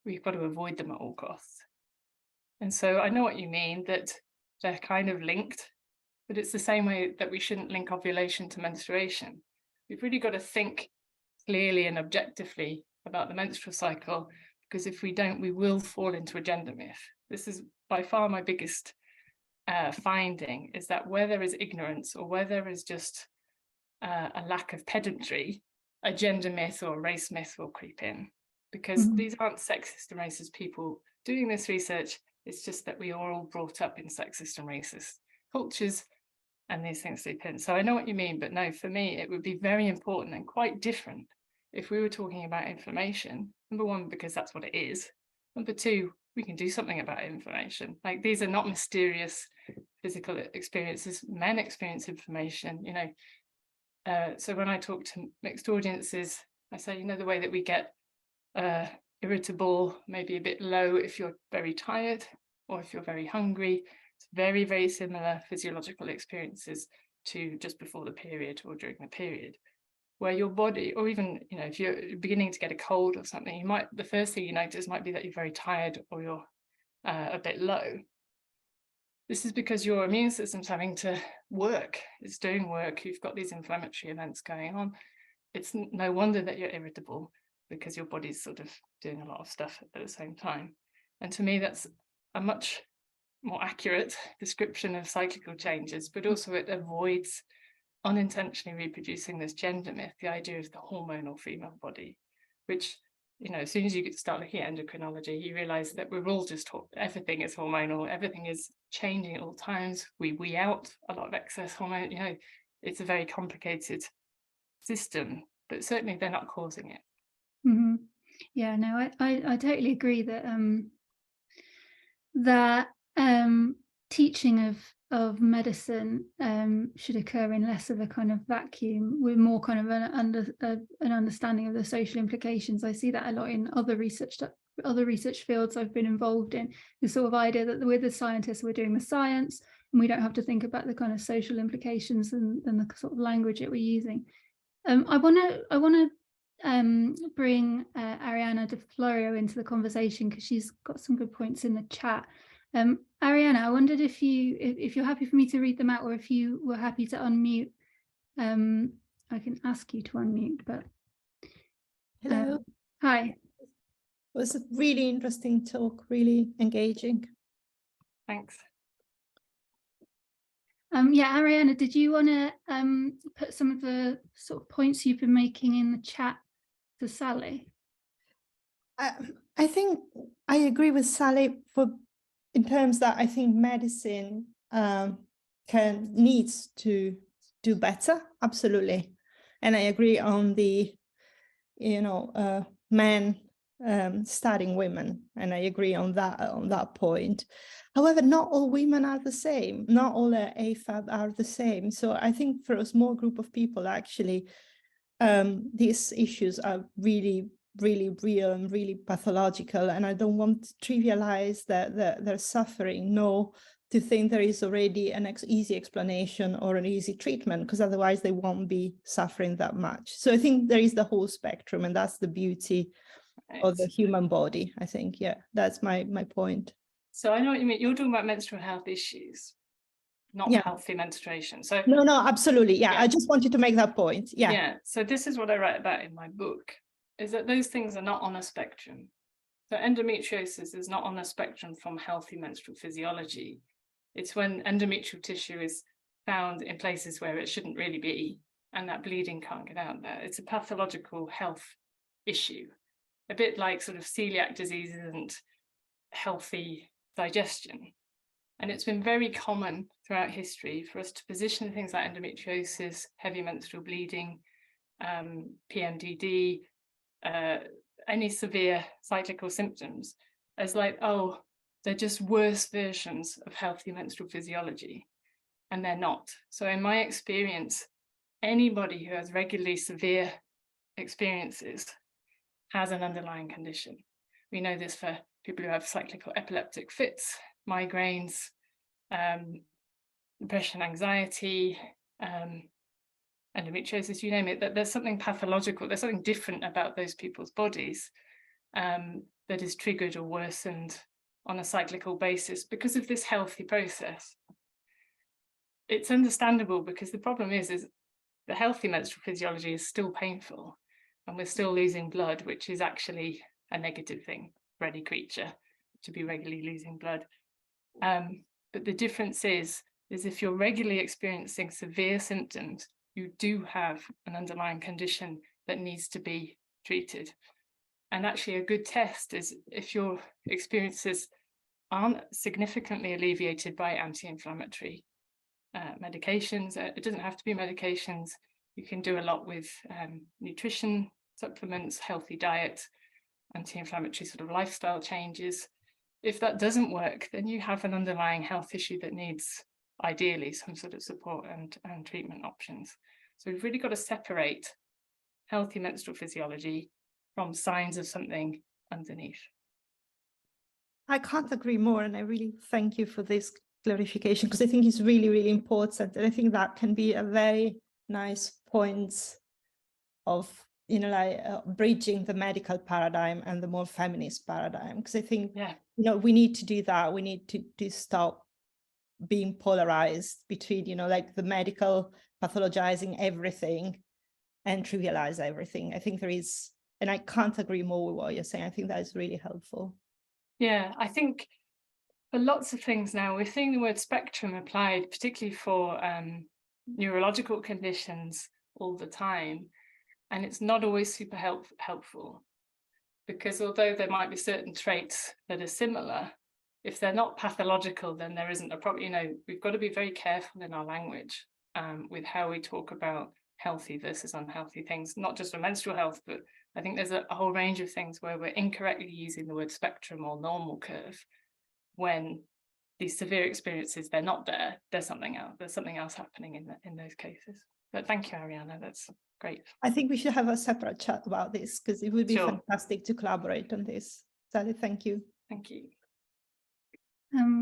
S2: we've got to avoid them at all costs. And so I know what you mean, that they're kind of linked, but it's the same way that we shouldn't link ovulation to menstruation. We've really got to think clearly and objectively about the menstrual cycle, because if we don't, we will fall into a gender myth. This is by far my biggest finding, is that where there is ignorance or where there is just a lack of pedantry, a gender myth or a race myth will creep in, because these aren't sexist and racist people doing this research. It's just that we are all brought up in sexist and racist cultures, and these things sleep in. So I know what you mean, but no, for me, it would be very important and quite different if we were talking about inflammation. Number one, because that's what it is. Number two, we can do something about inflammation. Like, these are not mysterious physical experiences. Men experience inflammation, so when I talk to mixed audiences, I say, the way that we get irritable, maybe a bit low if you're very tired or if you're very hungry, it's very, very similar physiological experiences to just before the period or during the period, where your body, or even, if you're beginning to get a cold or something, the first thing you notice might be that you're very tired or you're a bit low. This is because your immune system's having to work. It's doing work. You've got these inflammatory events going on. It's no wonder that you're irritable, because your body's sort of doing a lot of stuff at the same time. And to me, that's a much more accurate description of cyclical changes, but also it avoids unintentionally reproducing this gender myth, the idea of the hormonal female body, which, as soon as you start looking at endocrinology, you realize that we're all just, everything is hormonal, everything is changing at all times. We out a lot of excess hormone, it's a very complicated system, but certainly they're not causing it.
S1: Yeah, no, I totally agree that teaching of medicine should occur in less of a kind of vacuum, with more kind of an understanding of the social implications. I see that a lot in other research fields I've been involved in. The sort of idea that we're the scientists, we're doing the science, and we don't have to think about the kind of social implications and the sort of language that we're using. I want to bring Ariana De Florio into the conversation, because she's got some good points in the chat. Ariana, I wondered if you're happy for me to read them out, or if you were happy to unmute. I can ask you to unmute, but
S3: Hello.
S1: Hi.
S3: It was a really interesting talk, really engaging.
S2: Thanks.
S1: Yeah, Ariana, did you want to put some of the sort of points you've been making in the chat to Sally?
S3: I think I agree with Sally in terms that I think medicine needs to do better, absolutely, and I agree on the men studying women, and I agree on that point. However, not all women are the same. Not all AFAB are the same. So I think for a small group of people, actually, these issues are really, really real and really pathological. And I don't want to trivialize their suffering, no, to think there is already an easy explanation or an easy treatment, because otherwise they won't be suffering that much. So I think there is the whole spectrum, and that's the beauty of the human body, I think. Yeah, that's my point.
S2: So I know what you mean. You're talking about menstrual health issues, not healthy menstruation. So
S3: no, absolutely. Yeah, I just wanted to make that point.
S2: Yeah. So this is what I write about in my book, is that those things are not on a spectrum. So endometriosis is not on a spectrum from healthy menstrual physiology. It's when endometrial tissue is found in places where it shouldn't really be, and that bleeding can't get out there. It's a pathological health issue, a bit like sort of celiac disease isn't healthy digestion. And it's been very common throughout history for us to position things like endometriosis, heavy menstrual bleeding, PMDD, any severe cyclical symptoms as like, oh, they're just worse versions of healthy menstrual physiology. And they're not. So in my experience, anybody who has regularly severe experiences has an underlying condition. We know this for people who have cyclical epileptic fits, migraines, depression, anxiety, endometriosis, you name it, that there's something pathological, there's something different about those people's bodies that is triggered or worsened on a cyclical basis because of this healthy process. It's understandable, because the problem is the healthy menstrual physiology is still painful, and we're still losing blood, which is actually a negative thing for any creature, to be regularly losing blood. But the difference is if you're regularly experiencing severe symptoms, you do have an underlying condition that needs to be treated. And actually a good test is if your experiences aren't significantly alleviated by anti-inflammatory medications. It doesn't have to be medications. You can do a lot with nutrition, supplements, healthy diet, anti-inflammatory sort of lifestyle changes. If that doesn't work, then you have an underlying health issue that needs ideally some sort of support and treatment options. So we've really got to separate healthy menstrual physiology from signs of something underneath.
S3: I can't agree more, and I really thank you for this clarification, because I think it's really, really important, and I think that can be a very nice point of bridging the medical paradigm and the more feminist paradigm, because I think we need to do that. We need to stop being polarized between like the medical pathologizing everything and trivialize everything. I think there is, and I can't agree more with what you're saying. I think that is really helpful.
S2: Yeah, I think for lots of things now, we're seeing the word spectrum applied, particularly for neurological conditions all the time. And it's not always super helpful, because although there might be certain traits that are similar, if they're not pathological, then there isn't a problem. We've got to be very careful in our language with how we talk about healthy versus unhealthy things, not just for menstrual health, but I think there's a whole range of things where we're incorrectly using the word spectrum or normal curve when these severe experiences, they're not there. There's something else. There's something else happening in those cases. But thank you, Ariana. That's great.
S3: I think we should have a separate chat about this, because it would be fantastic to collaborate on this. Sally, thank you.
S2: Thank you.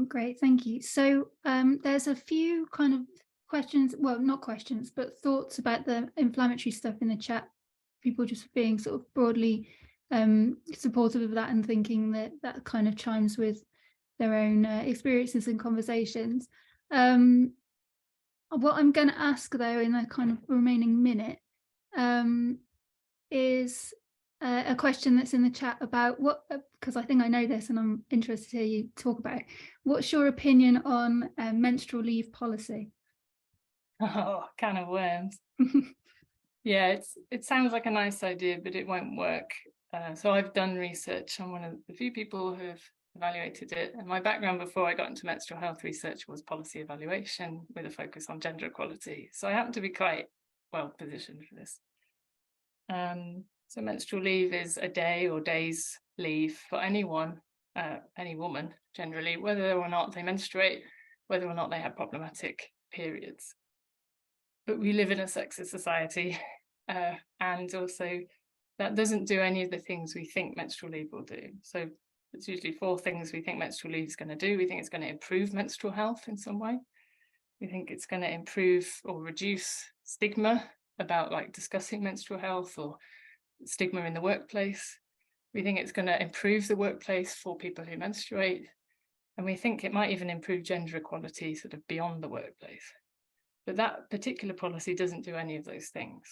S1: Great, thank you. So there's a few kind of questions, well, not questions, but thoughts about the inflammatory stuff in the chat. People just being sort of broadly supportive of that and thinking that kind of chimes with their own experiences and conversations. What I'm going to ask, though, in the kind of remaining minute, is a question that's in the chat about what, because I think I know this and I'm interested to hear you talk about it. What's your opinion on menstrual leave policy?
S2: Oh, can of worms. Yeah, it sounds like a nice idea, but it won't work. So I've done research. I'm one of the few people who have evaluated it. And my background before I got into menstrual health research was policy evaluation with a focus on gender equality. So I happen to be quite well positioned for this. So menstrual leave is a day or days leave for anyone, any woman generally, whether or not they menstruate, whether or not they have problematic periods. But we live in a sexist society, and also that doesn't do any of the things we think menstrual leave will do. So it's usually 4 things we think menstrual leave is going to do. We think it's going to improve menstrual health in some way. We think it's going to improve or reduce stigma about like discussing menstrual health or stigma in the workplace. We think it's going to improve the workplace for people who menstruate. And we think it might even improve gender equality sort of beyond the workplace. But that particular policy doesn't do any of those things.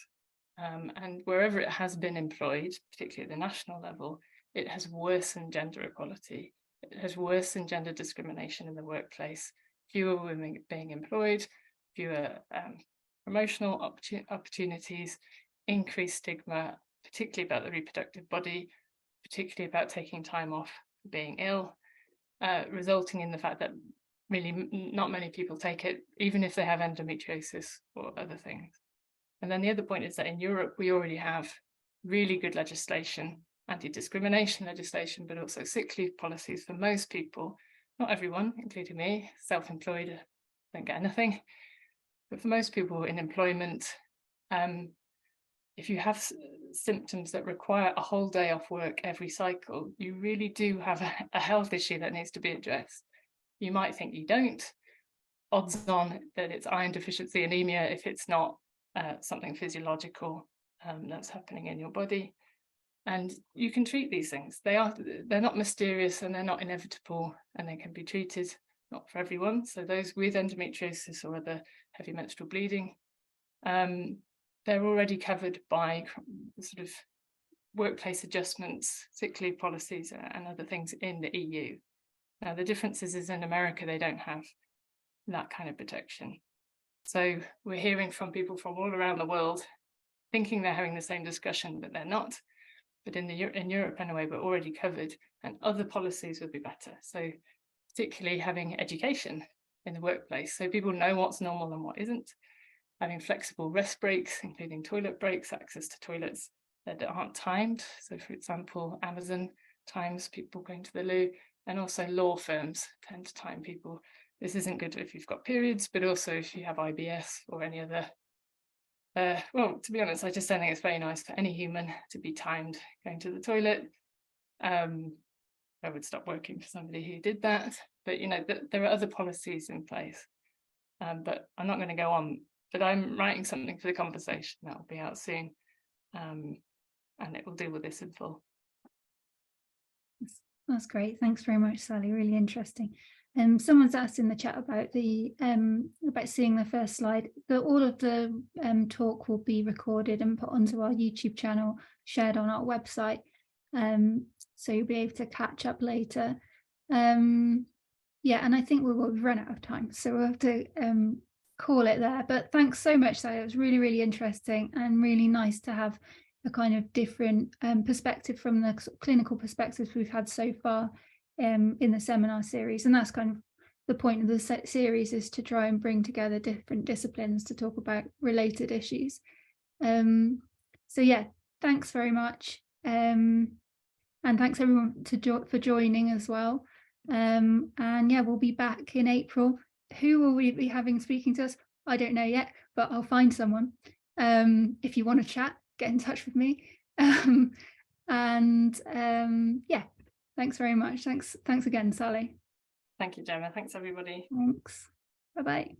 S2: And wherever it has been employed, particularly at the national level, it has worsened gender equality. It has worsened gender discrimination in the workplace. Fewer women being employed, fewer promotional opportunities, increased stigma, particularly about the reproductive body, particularly about taking time off for being ill, resulting in the fact that really not many people take it, even if they have endometriosis or other things. And then the other point is that in Europe, we already have really good legislation, anti-discrimination legislation, but also sick leave policies for most people. Not everyone, including me, self-employed, don't get anything. But for most people in employment, if you have symptoms that require a whole day off work every cycle, you really do have a health issue that needs to be addressed. You might think you don't. Odds on that it's iron deficiency anemia if it's not something physiological that's happening in your body. And you can treat these things. They're not mysterious and they're not inevitable, and they can be treated, not for everyone. So those with endometriosis or other heavy menstrual bleeding, they're already covered by sort of workplace adjustments, sick leave policies and other things in the EU. Now, the difference is in America, they don't have that kind of protection. So we're hearing from people from all around the world thinking they're having the same discussion, but they're not. But in Europe anyway, we're already covered, and other policies would be better. So particularly having education in the workplace, so people know what's normal and what isn't. Having flexible rest breaks, including toilet breaks, access to toilets that aren't timed. So for example, Amazon times people going to the loo, and also law firms tend to time people. This isn't good if you've got periods, but also if you have IBS or any other. Well, to be honest, I just don't think it's very nice for any human to be timed going to the toilet. I would stop working for somebody who did that. But, you know, there are other policies in place. But I'm not going to go on. But I'm writing something for the conversation that will be out soon. And it will deal with this in full.
S1: That's great. Thanks very much, Sally. Really interesting. Someone's asked in the chat about the about seeing the first slide. All of the talk will be recorded and put onto our YouTube channel, shared on our website. So you'll be able to catch up later. Yeah, and I think we've run out of time, so we'll have to call it there. But thanks so much, Sally. It was really, really interesting and really nice to have a kind of different perspective from the clinical perspectives we've had so far in the seminar series. And that's kind of the point of the series, is to try and bring together different disciplines to talk about related issues. So yeah, thanks very much. And thanks everyone for joining as well. And yeah, we'll be back in April. Who will we be having speaking to us? I don't know yet, but I'll find someone. If you want to chat, get in touch with me. Yeah, thanks very much. Thanks again, Sally.
S2: Thank you, Gemma. Thanks, everybody.
S1: Thanks. Bye-bye.